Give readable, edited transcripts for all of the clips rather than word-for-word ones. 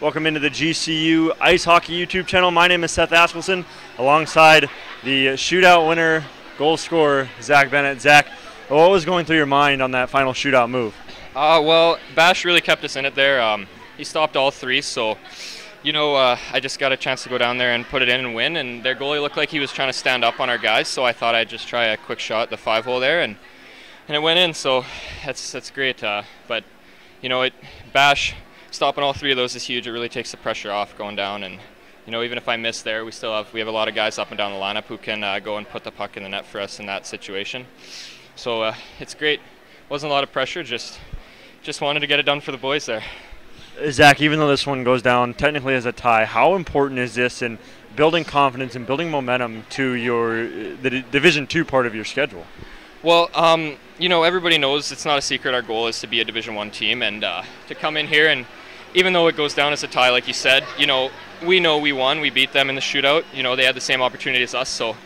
Welcome into the GCU Ice Hockey YouTube channel. My name is Seth Askelson, alongside the shootout winner, goal scorer, Zach Bennett. Zach, what was going through your mind on that final shootout move? Well, Bash really kept us in it there. He stopped all three, so I just got a chance to go down there and put it in and win. And their goalie looked like he was trying to stand up on our guys, so I thought I'd just try a quick shot at the 5-hole there, and it went in. So that's great. But Bash stopping all three of those is huge. It really takes the pressure off going down, and even if I miss there, we have a lot of guys up and down the lineup who can go and put the puck in the net for us in that situation. So it's great. Wasn't a lot of pressure. Just wanted to get it done for the boys there. Zach, even though this one goes down technically as a tie, how important is this in building confidence and building momentum to the Division II part of your schedule? Well, everybody knows it's not a secret. Our goal is to be a Division I team, and to come in here, and even though it goes down as a tie, like you said, we know we won. We beat them in the shootout. They had the same opportunity as us, so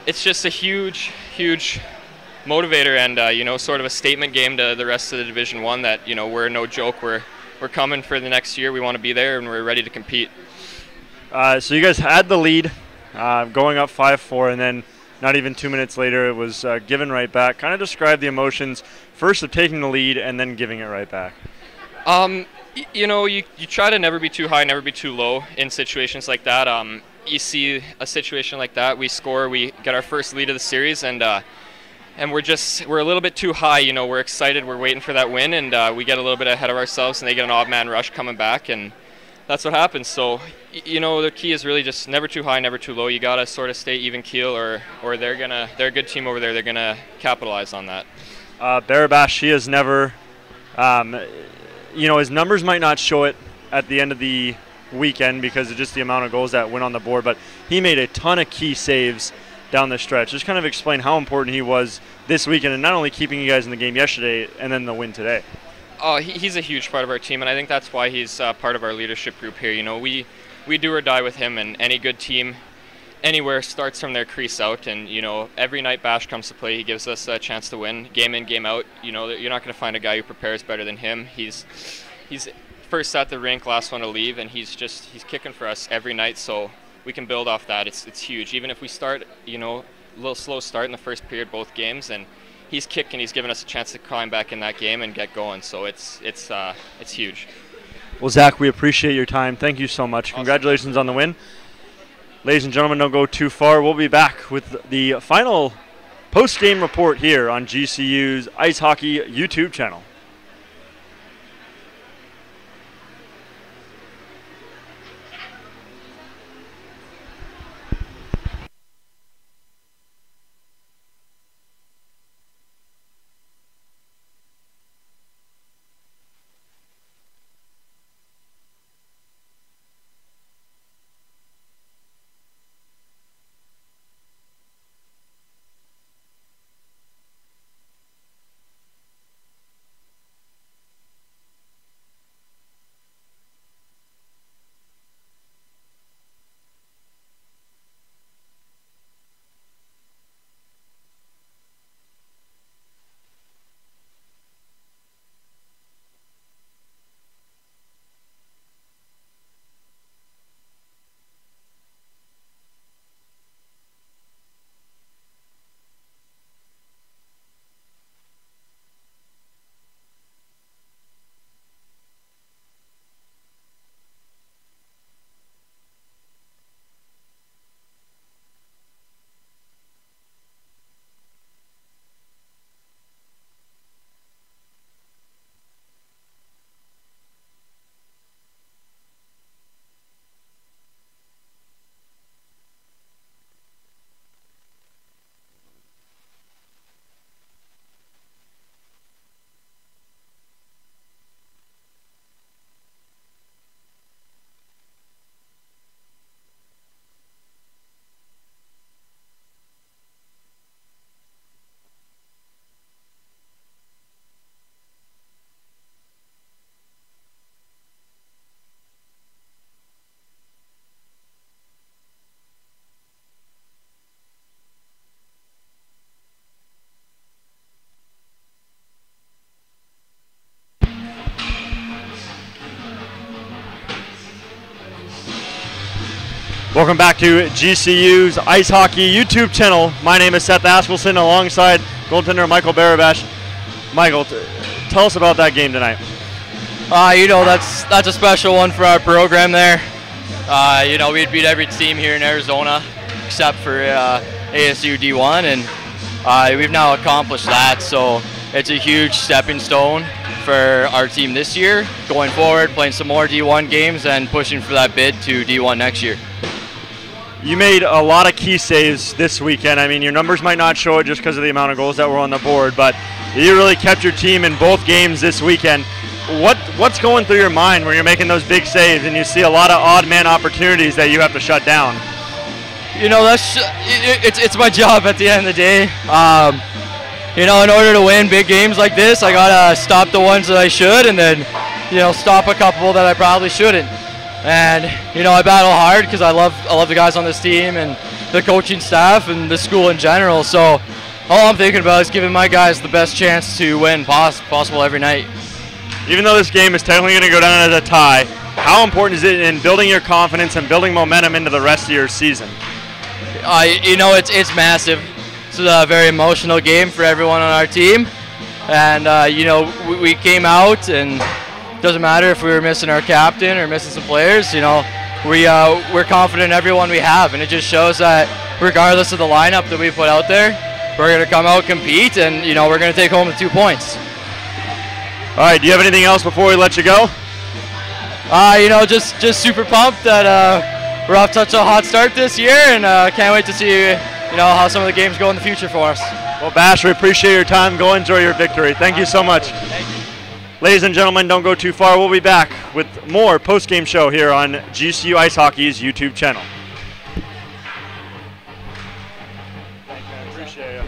it's just a huge, huge motivator, and sort of a statement game to the rest of the Division I that we're no joke. We're coming for the next year. We want to be there, and we're ready to compete. So you guys had the lead, going up 5-4, and then not even 2 minutes later, it was given right back. Kind of describe the emotions, first of taking the lead and then giving it right back. You try to never be too high, never be too low in situations like that. You see a situation like that, we score, we get our first lead of the series, and we're a little bit too high. We're excited, we're waiting for that win, and we get a little bit ahead of ourselves, and they get an odd man rush coming back, and that's what happens. So, the key is really just never too high, never too low. You gotta sort of stay even keel, or they're a good team over there. They're gonna capitalize on that. Barrow, he has never, his numbers might not show it at the end of the weekend because of just the amount of goals that went on the board, but he made a ton of key saves down the stretch. Just kind of explain how important he was this weekend, and not only keeping you guys in the game yesterday and then the win today. He's a huge part of our team, and I think that's why he's part of our leadership group here. We do or die with him, and any good team anywhere starts from their crease out, and every night Bash comes to play, he gives us a chance to win, game in, game out. You're not going to find a guy who prepares better than him. He's first at the rink, last one to leave, and he's kicking for us every night, so we can build off that. It's huge. Even if we start a little slow start in the first period both games, and he's kicking, he's giving us a chance to climb back in that game and get going, so it's huge. Well, Zach, we appreciate your time. Thank you so much. Awesome. Congratulations on the win. Ladies and gentlemen, don't go too far. We'll be back with the final post-game report here on GCU's Ice Hockey YouTube channel. Welcome back to GCU's Ice Hockey YouTube channel. My name is Seth Askelson alongside goaltender Michael Barrow. Michael, tell us about that game tonight. That's a special one for our program there. We beat every team here in Arizona except for ASU D1, and we've now accomplished that. So it's a huge stepping stone for our team this year, going forward, playing some more D1 games and pushing for that bid to D1 next year. You made a lot of key saves this weekend. I mean, your numbers might not show it just because of the amount of goals that were on the board, but you really kept your team in both games this weekend. What's going through your mind when you're making those big saves and you see a lot of odd man opportunities that you have to shut down? It's my job at the end of the day. In order to win big games like this, I gotta stop the ones that I should, and then, stop a couple that I probably shouldn't. And I battle hard because I love the guys on this team and the coaching staff and the school in general. So all I'm thinking about is giving my guys the best chance to win possible every night. Even though this game is technically going to go down as a tie, how important is it in building your confidence and building momentum into the rest of your season? It's massive. It's a very emotional game for everyone on our team, and we came out, and it doesn't matter if we were missing our captain or missing some players. We're confident in everyone we have, and it just shows that regardless of the lineup that we put out there, we're going to come out, compete, and we're going to take home the 2 points. All right, do you have anything else before we let you go? Just super pumped that we're off to such a hot start this year, and can't wait to see how some of the games go in the future for us. Well, Bash, we appreciate your time. Go enjoy your victory. Thank you so much. Thank you. Ladies and gentlemen, don't go too far. We'll be back with more post-game show here on GCU Ice Hockey's YouTube channel. Thank you, I appreciate it.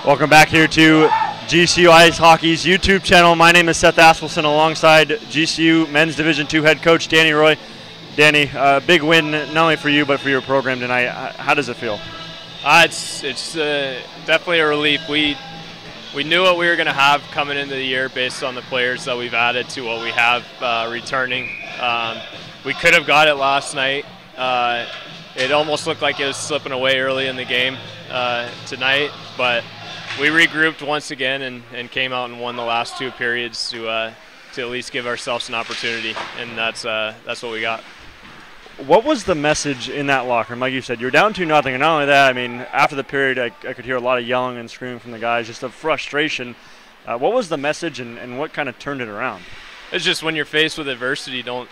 Welcome back here to GCU Ice Hockey's YouTube channel. My name is Seth Askelson alongside GCU Men's Division II head coach Danny Roy. Danny, big win not only for you but for your program tonight. How does it feel? It's definitely a relief. We knew what we were going to have coming into the year based on the players that we've added to what we have returning. We could have got it last night. It almost looked like it was slipping away early in the game tonight, but we regrouped once again and came out and won the last two periods to at least give ourselves an opportunity, and that's what we got. What was the message in that locker room? Like you said, you're down 2-0, and not only that, I mean, after the period, I could hear a lot of yelling and screaming from the guys, just a frustration. What was the message, and what kind of turned it around? It's just when you're faced with adversity, don't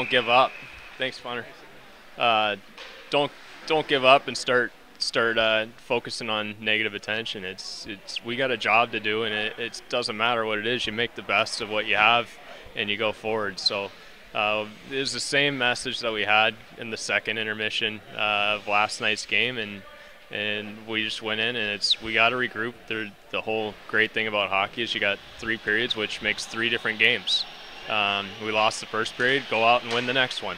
give up. Thanks, Funner. Don't give up and start focusing on negative attention. We got a job to do, and it doesn't matter what it is. You make the best of what you have, and you go forward. So it was the same message that we had in the second intermission of last night's game, and we just went in, and we got to regroup. The whole great thing about hockey is you got 3 periods, which makes 3 different games. We lost the first period, go out and win the next one,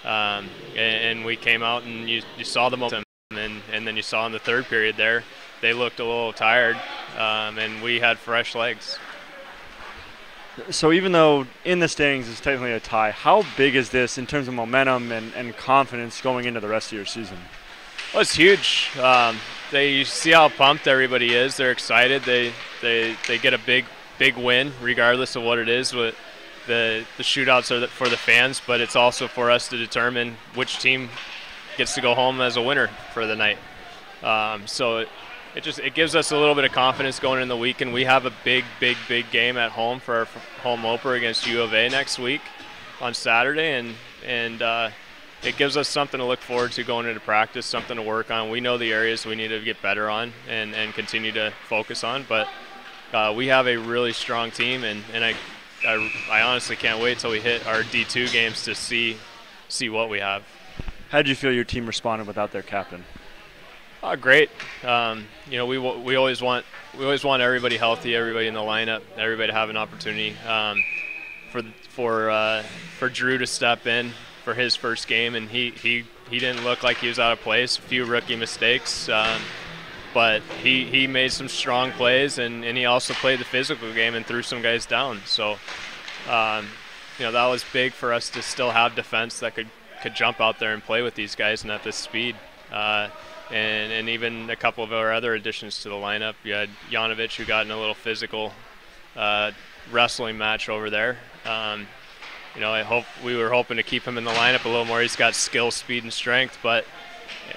and we came out, and you saw the momentum, and then you saw in the third period there, they looked a little tired, and we had fresh legs. So even though in the standings it's technically a tie, how big is this in terms of momentum and confidence going into the rest of your season? Well, it's huge. You see how pumped everybody is. They're excited. They get a big win, regardless of what it is. The shootouts are for the fans, but it's also for us to determine which team gets to go home as a winner for the night. So it gives us a little bit of confidence going in the week, and we have a big game at home for our home opener against U of A next week on Saturday, and it gives us something to look forward to going into practice, something to work on. We know the areas we need to get better on and continue to focus on, but we have a really strong team, and I honestly can't wait till we hit our D2 games to see what we have. How did you feel your team responded without their captain? Great. We always want everybody healthy, everybody in the lineup, everybody to have an opportunity. For Drew to step in for his first game, and he didn't look like he was out of place. A few rookie mistakes, but he made some strong plays, and he also played the physical game and threw some guys down. So that was big for us to still have defense that could jump out there and play with these guys and at this speed. And even a couple of our other additions to the lineup. You had Janovic, who got in a little physical wrestling match over there. We were hoping to keep him in the lineup a little more. He's got skill, speed, and strength, but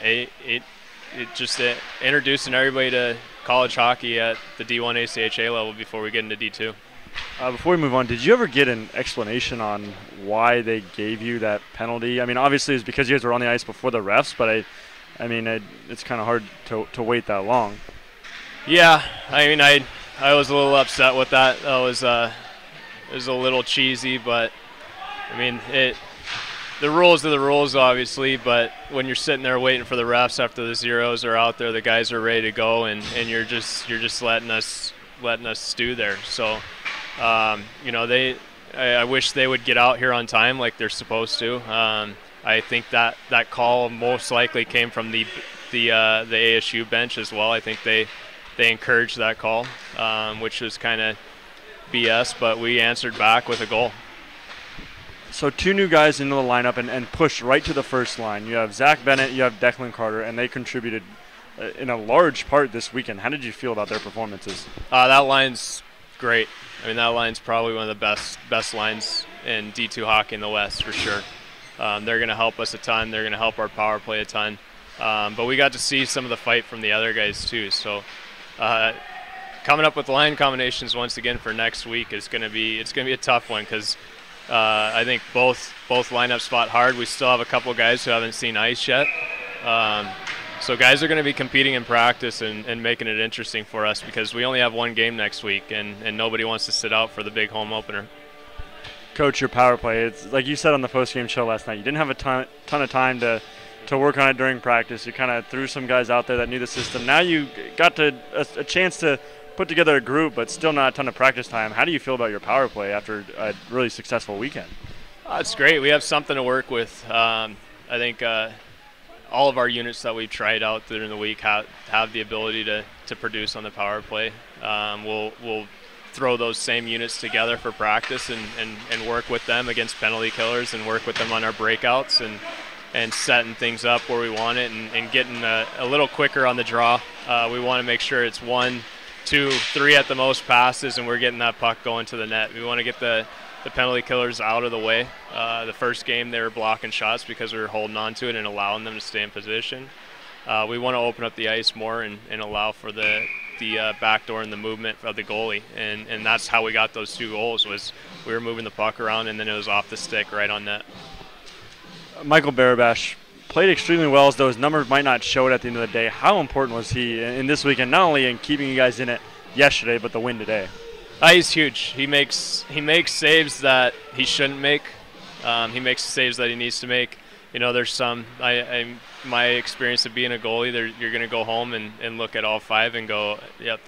it just introducing everybody to college hockey at the D1 ACHA level before we get into D2. Before we move on, did you ever get an explanation on why they gave you that penalty? I mean, obviously it's because you guys were on the ice before the refs, but it's kind of hard to wait that long. Yeah, I was a little upset with that. That was it was a little cheesy, but the rules are the rules, obviously. But when you're sitting there waiting for the refs after the zeros are out there, the guys are ready to go, and you're just letting us stew there. So, I wish they would get out here on time like they're supposed to. I think that call most likely came from the ASU bench as well. I think they encouraged that call, which was kind of BS, but we answered back with a goal. So 2 new guys into the lineup and pushed right to the first line. You have Zach Bennett, you have Declan Carter, and they contributed in a large part this weekend. How did you feel about their performances? That line's great. That line's probably one of the best lines in D2 hockey in the West for sure. They're going to help us a ton. They're going to help our power play a ton. But we got to see some of the fight from the other guys too. So coming up with line combinations once again for next week is going to be a tough one, because I think both lineups fought hard. We still have a couple guys who haven't seen ice yet. So guys are going to be competing in practice and making it interesting for us, because we only have 1 game next week, and nobody wants to sit out for the big home opener. Coach, your power play, it's like you said on the post-game show last night, you didn't have a ton of time to to work on it during practice. You kind of threw some guys out there that knew the system. Now you got a chance to put together a group, but still not a ton of practice time. How do you feel about your power play after a really successful weekend? It's great. We have something to work with. I think all of our units that we've tried out during the week have the ability to produce on the power play. We'll throw those same units together for practice and work with them against penalty killers and work with them on our breakouts and setting things up where we want it and getting a little quicker on the draw. We want to make sure it's 1, 2, 3 at the most passes, and we're getting that puck going to the net. We want to get the penalty killers out of the way. The first game they were blocking shots because we were holding on to it and allowing them to stay in position. We want to open up the ice more and allow for the backdoor and the movement of the goalie, and that's how we got those 2 goals. Was we were moving the puck around and then it was off the stick right on net. Michael Barabash played extremely well, as though his numbers might not show it at the end of the day. How important was he in this weekend, not only in keeping you guys in it yesterday, but the win today? He's huge. He makes saves that he shouldn't make. He makes saves that he needs to make. You know, there's some. My experience of being a goalie, you're going to go home and look at all 5 and go, yep,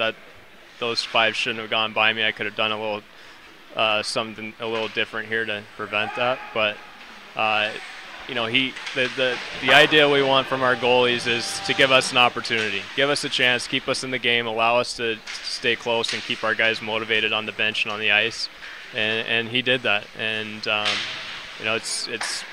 those 5 shouldn't have gone by me. I could have done a little something a little different here to prevent that. But you know, the idea we want from our goalies is to give us an opportunity, give us a chance, keep us in the game, allow us to stay close and keep our guys motivated on the bench and on the ice, and he did that. And you know, it's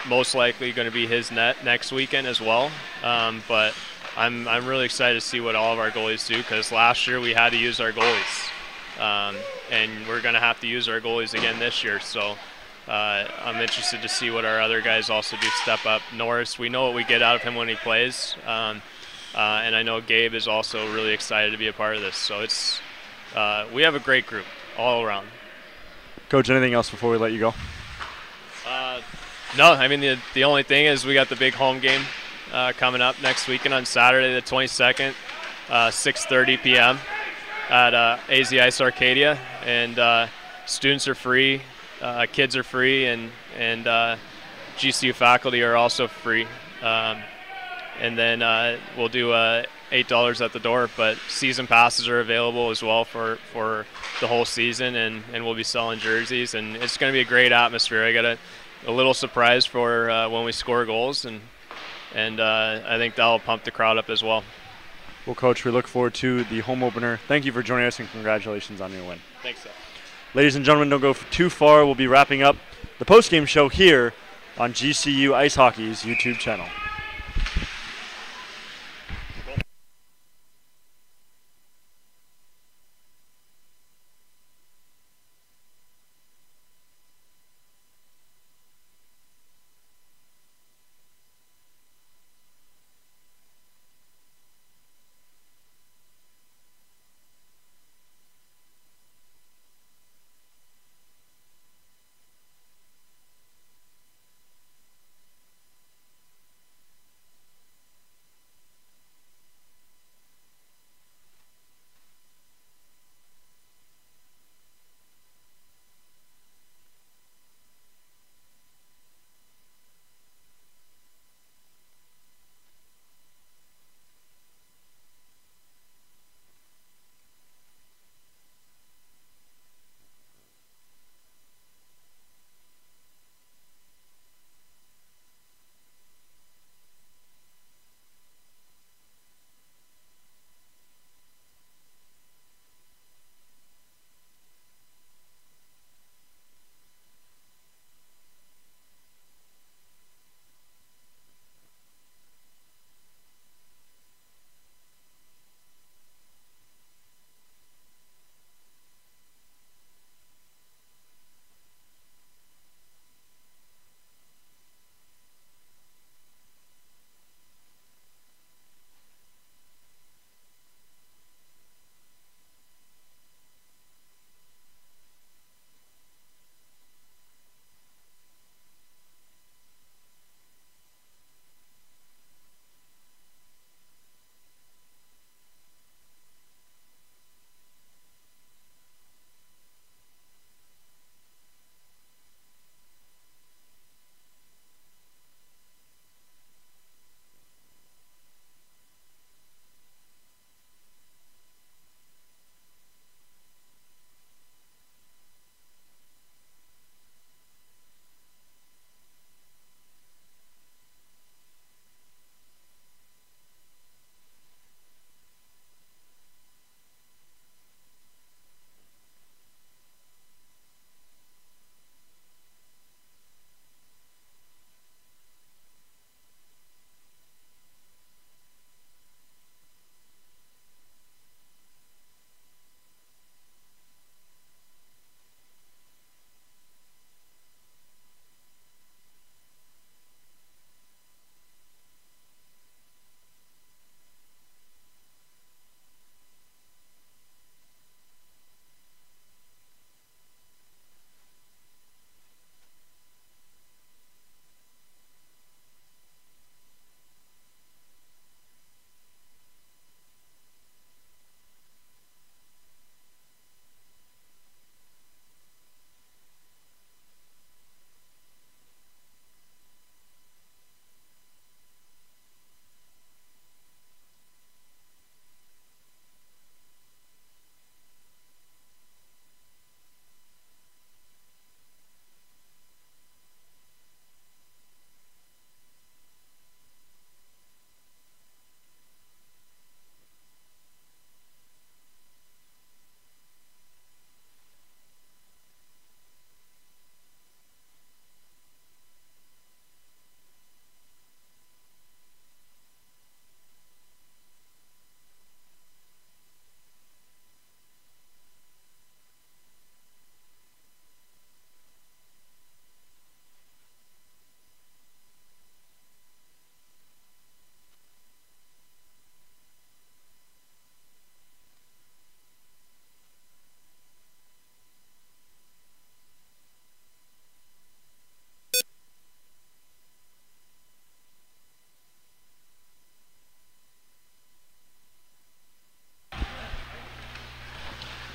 most likely going to be his net next weekend as well. But I'm really excited to see what all of our goalies do, because last year we had to use our goalies, and we're going to have to use our goalies again this year. So. I'm interested to see what our other guys also do step up. Norris, we know what we get out of him when he plays, and I know Gabe is also really excited to be a part of this. So we have a great group all around. Coach, anything else before we let you go? No, I mean the only thing is we got the big home game coming up next weekend on Saturday the 22nd, 6:30 p.m. at AZ Ice Arcadia, and students are free. Kids are free, and GCU faculty are also free. And then we'll do $8 at the door, but season passes are available as well for the whole season, and we'll be selling jerseys, and it's going to be a great atmosphere. I got a little surprise for when we score goals, and I think that'll pump the crowd up as well. Well, Coach, we look forward to the home opener. Thank you for joining us, and congratulations on your win. Thanks, Seth. Ladies and gentlemen, don't go too far. We'll be wrapping up the postgame show here on GCU Ice Hockey's YouTube channel.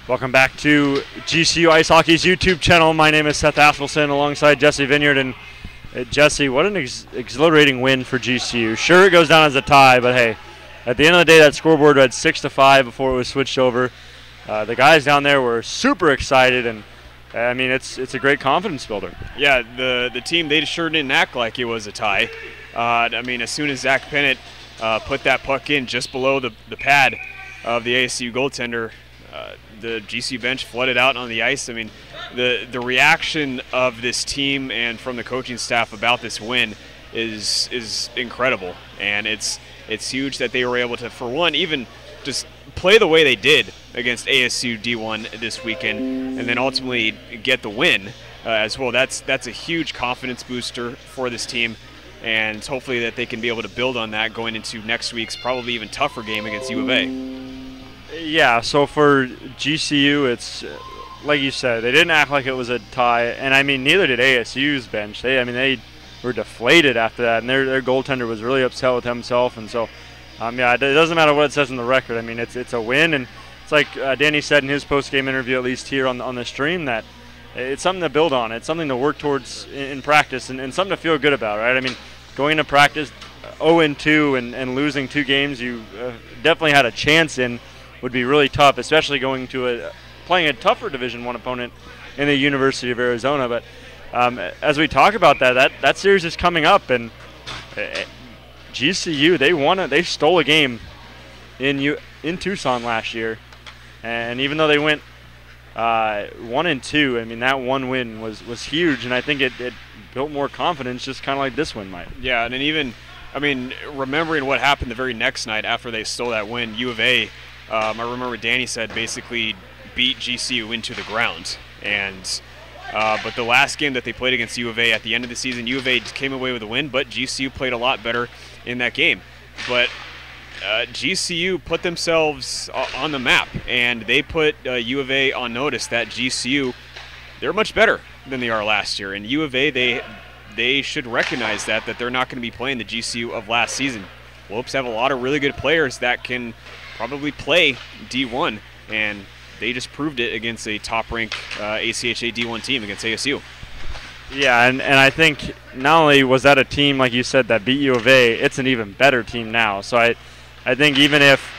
Welcome back to GCU Ice Hockey's YouTube channel. My name is Seth Askelson alongside Jesse Vineyard. And Jesse, what an exhilarating win for GCU. Sure, it goes down as a tie, but hey, at the end of the day, that scoreboard read 6-5 before it was switched over. The guys down there were super excited, and I mean, it's a great confidence builder. Yeah, the team, they sure didn't act like it was a tie. I mean, as soon as Zach Bennett put that puck in just below the pad of the ASU goaltender, the GCU bench flooded out on the ice. I mean, the reaction of this team and from the coaching staff about this win is incredible, and it's huge that they were able to, for one, even just play the way they did against ASU D1 this weekend, and then ultimately get the win as well. That's a huge confidence booster for this team, and hopefully that they can be able to build on that going into next week's probably even tougher game against U of A. Yeah, so for GCU, it's like you said, they didn't act like it was a tie, and I mean, neither did ASU's bench. They were deflated after that, and their goaltender was really upset with himself, and so yeah, it doesn't matter what it says in the record. I mean, it's a win, and it's like Danny said in his post-game interview, at least here on the stream, that it's something to build on. It's something to work towards in practice, and something to feel good about, right? I mean, going into practice 0-2 and losing 2 games you definitely had a chance in would be really tough, especially going to playing a tougher Division I opponent in the University of Arizona. But as we talk about that series is coming up, and GCU, they stole a game in Tucson last year, and even though they went 1-2, I mean, that one win was huge, and I think it built more confidence, just kind of like this win might. Yeah, and then even, I mean, remembering what happened the very next night after they stole that win, U of A, I remember Danny said basically beat GCU into the ground, and but the last game that they played against U of A at the end of the season, U of A came away with a win, but GCU played a lot better in that game. But GCU put themselves on the map, and they put U of A on notice that GCU, they're much better than they are last year. And U of A, they should recognize that they're not going to be playing the GCU of last season. Lopes have a lot of really good players that can probably play D1, and they just proved it against a top-ranked ACHA D1 team against ASU. Yeah, and I think not only was that a team, like you said, that beat U of A, it's an even better team now. So I think even if,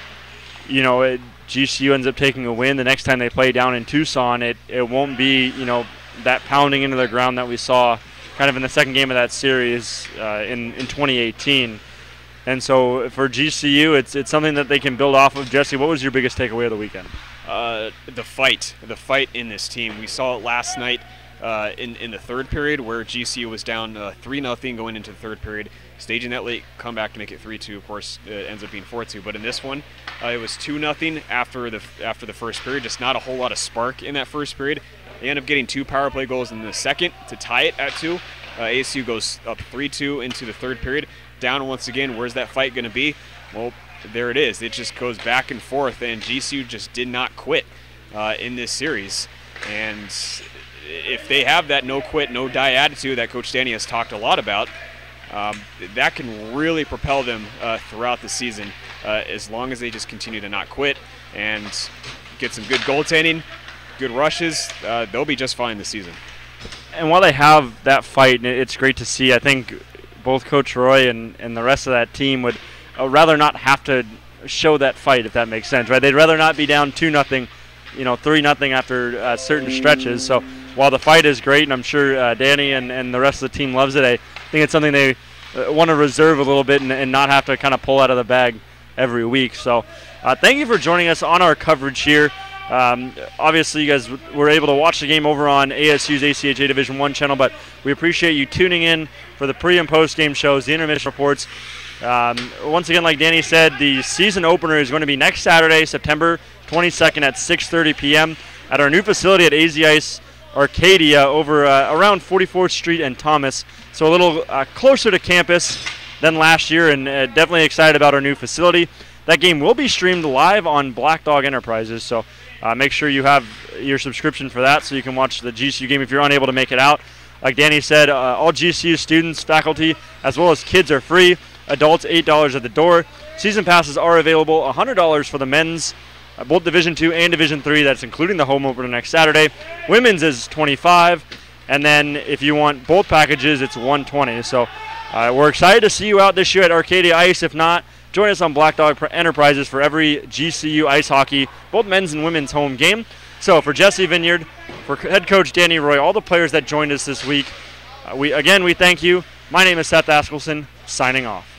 you know, GCU ends up taking a win, the next time they play down in Tucson, it won't be, you know, that pounding into the ground that we saw kind of in the second game of that series in 2018. And so for GCU, it's something that they can build off of. Jesse, what was your biggest takeaway of the weekend? The fight in this team. We saw it last night in the third period, where GCU was down 3-0 going into the third period, staging that late comeback to make it 3-2. Of course, it ends up being 4-2. But in this one, it was 2-0 after the first period. Just not a whole lot of spark in that first period. They end up getting 2 power play goals in the second to tie it at 2. ASU goes up 3-2 into the third period. Down once again. Where's that fight going to be? Well, there it is. It just goes back and forth, and GCU just did not quit in this series. And if they have that no quit, no die attitude that Coach Danny has talked a lot about, that can really propel them throughout the season, as long as they just continue to not quit and get some good goaltending, good rushes. They'll be just fine this season. And while they have that fight, it's great to see. I think both Coach Roy and the rest of that team would rather not have to show that fight, if that makes sense, right? They'd rather not be down 2-0, you know, 3-0 after certain stretches. So while the fight is great, and I'm sure Danny and the rest of the team loves it, I think it's something they want to reserve a little bit and not have to kind of pull out of the bag every week. So thank you for joining us on our coverage here. Obviously, you guys were able to watch the game over on ASU's ACHA Division I channel, but we appreciate you tuning in for the pre- and post-game shows, the intermission reports. Once again, like Danny said, the season opener is going to be next Saturday, September 22nd at 6:30 p.m. at our new facility at AZ Ice Arcadia over around 44th Street and Thomas, so a little closer to campus than last year, and definitely excited about our new facility. That game will be streamed live on Black Dog Enterprises, so make sure you have your subscription for that so you can watch the GCU game if you're unable to make it out. Like Danny said, all GCU students, faculty, as well as kids are free. Adults, $8 at the door. Season passes are available, $100 for the men's both Division II and Division III. That's including the home opener next Saturday. Women's is $25, and then if you want both packages, it's $120. So we're excited to see you out this year at Arcadia Ice. If not, join us on Black Dog Enterprises for every GCU ice hockey, both men's and women's home game. So for Jesse Vineyard, for head coach Danny Roy, all the players that joined us this week, we thank you. My name is Seth Askelson, signing off.